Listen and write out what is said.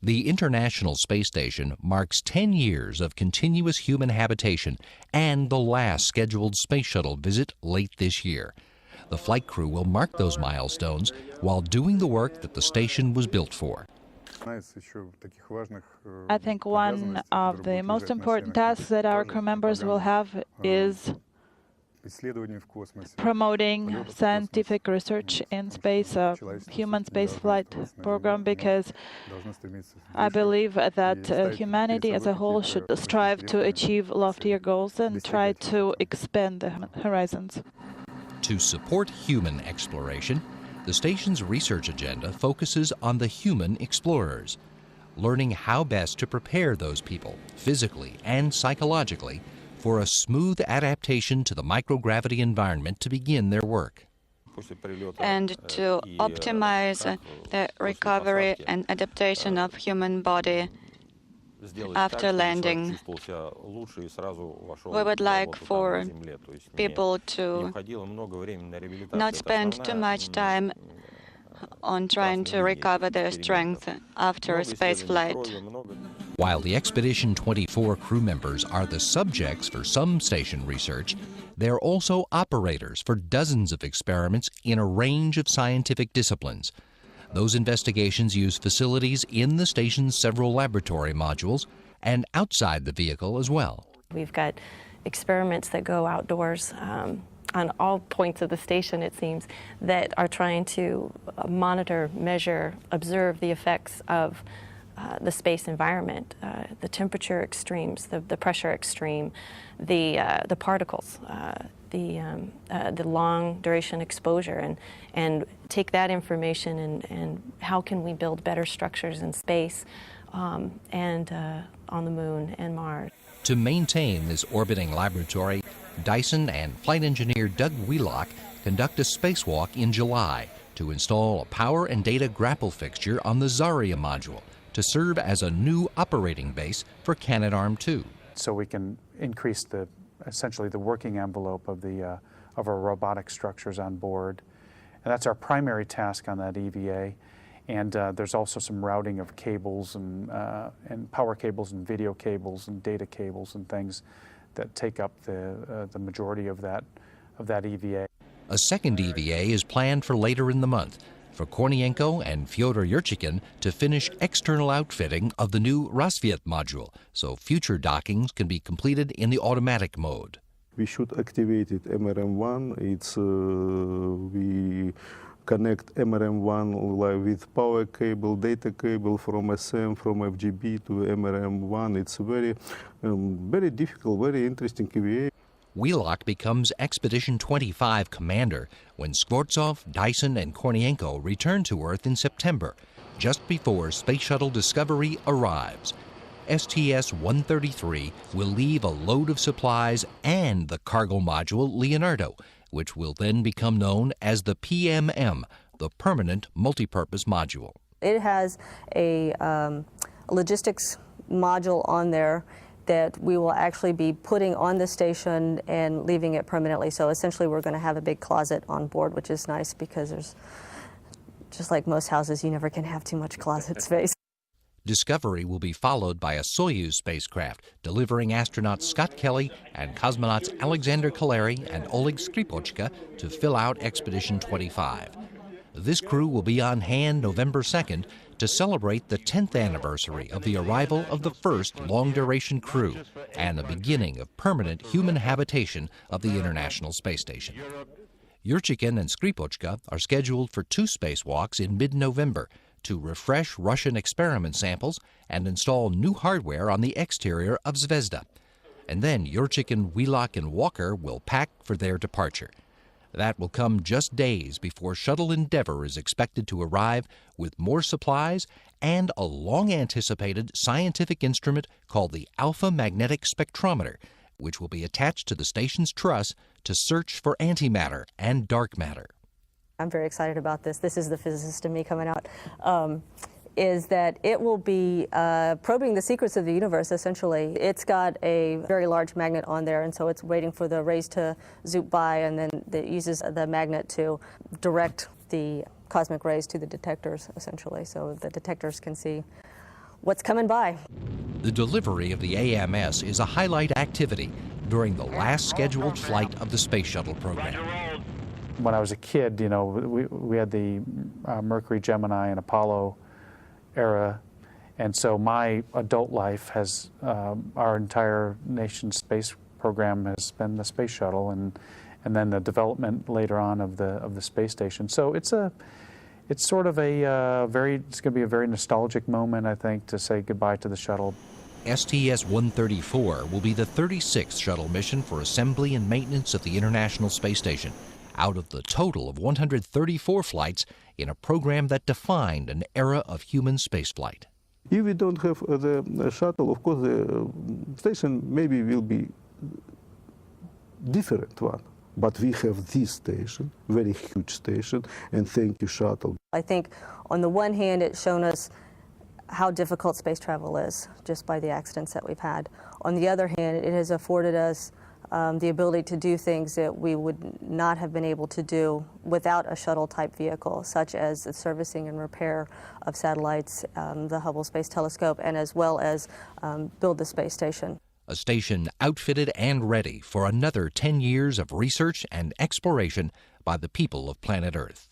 The International Space Station marks 10 years of continuous human habitation and the last scheduled Space Shuttle visit late this year. The flight crew will mark those milestones while doing the work that the station was built for. I think one of the most important tasks that our crew members will have is promoting scientific research in space, human spaceflight program, because I believe that humanity as a whole should strive to achieve loftier goals and try to expand the horizons. To support human exploration, the station's research agenda focuses on the human explorers, learning how best to prepare those people, physically and psychologically, for a smooth adaptation to the microgravity environment to begin their work. And to optimize the recovery and adaptation of human body after landing. We would like for people to not spend too much time on trying to recover their strength after spaceflight. While the Expedition 24 crew members are the subjects for some station research, they're also operators for dozens of experiments in a range of scientific disciplines. Those investigations use facilities in the station's several laboratory modules and outside the vehicle as well. We've got experiments that go outdoors on all points of the station, it seems, that are trying to monitor, measure, observe the effects of the space environment, the temperature extremes, the pressure extreme, the particles, the long duration exposure, and take that information and how can we build better structures in space and on the moon and Mars. To maintain this orbiting laboratory, Dyson and flight engineer Doug Wheelock conduct a spacewalk in July to install a power and data grapple fixture on the Zarya module to serve as a new operating base for Canadarm2. So we can increase essentially the working envelope of our robotic structures on board. And that's our primary task on that EVA. And there's also some routing of cables and power cables and video cables and data cables and things that take up the majority of that EVA. A second EVA is planned for later in the month for Kornienko and Fyodor Yurchikhin to finish external outfitting of the new Rassvet module, so future dockings can be completed in the automatic mode. We should activate it MRM1. We connect MRM1 with power cable, data cable from SM, from FGB to MRM1. It's very difficult, very interesting EVA. Wheelock becomes Expedition 25 commander when Skvortsov, Dyson, and Kornienko return to Earth in September, just before Space Shuttle Discovery arrives. STS-133 will leave a load of supplies and the cargo module Leonardo, which will then become known as the PMM, the Permanent Multipurpose Module. It has a logistics module on there that we will actually be putting on the station and leaving it permanently. So essentially we're going to have a big closet on board, which is nice because there's, just like most houses, you never can have too much closet space. Discovery will be followed by a Soyuz spacecraft delivering astronauts Scott Kelly and cosmonauts Alexander Kaleri and Oleg Skripochka to fill out Expedition 25. This crew will be on hand November 2nd to celebrate the 10th anniversary of the arrival of the first long-duration crew and the beginning of permanent human habitation of the International Space Station. Yurchikhin and Skripochka are scheduled for 2 spacewalks in mid-November to refresh Russian experiment samples and install new hardware on the exterior of Zvezda. And then Yurchikhin, Wheelock, and Walker will pack for their departure. That will come just days before Shuttle Endeavour is expected to arrive with more supplies and a long-anticipated scientific instrument called the Alpha Magnetic Spectrometer, which will be attached to the station's truss to search for antimatter and dark matter. I'm very excited about this. This is the physicist in me coming out. Is that it will be probing the secrets of the universe, essentially. It's got a very large magnet on there, and so it's waiting for the rays to zoom by, and then it uses the magnet to direct the cosmic rays to the detectors, essentially, so the detectors can see what's coming by. The delivery of the AMS is a highlight activity during the last scheduled flight of the Space Shuttle program. When I was a kid, you know, we had the Mercury, Gemini, and Apollo era, and so my adult life has, our entire nation's space program has been the Space Shuttle, and then the development later on of the space station. So it's sort of it's going to be a very nostalgic moment, I think, to say goodbye to the shuttle. STS-134 will be the 36th shuttle mission for assembly and maintenance of the International Space Station, out of the total of 134 flights in a program that defined an era of human spaceflight. If we don't have the shuttle, of course, the station maybe will be different one. But we have this station, very huge station, and thank you, shuttle. I think on the one hand, it's shown us how difficult space travel is, just by the accidents that we've had. On the other hand, it has afforded us the ability to do things that we would not have been able to do without a shuttle-type vehicle, such as the servicing and repair of satellites, the Hubble Space Telescope, and as well as build the space station. A station outfitted and ready for another 10 years of research and exploration by the people of planet Earth.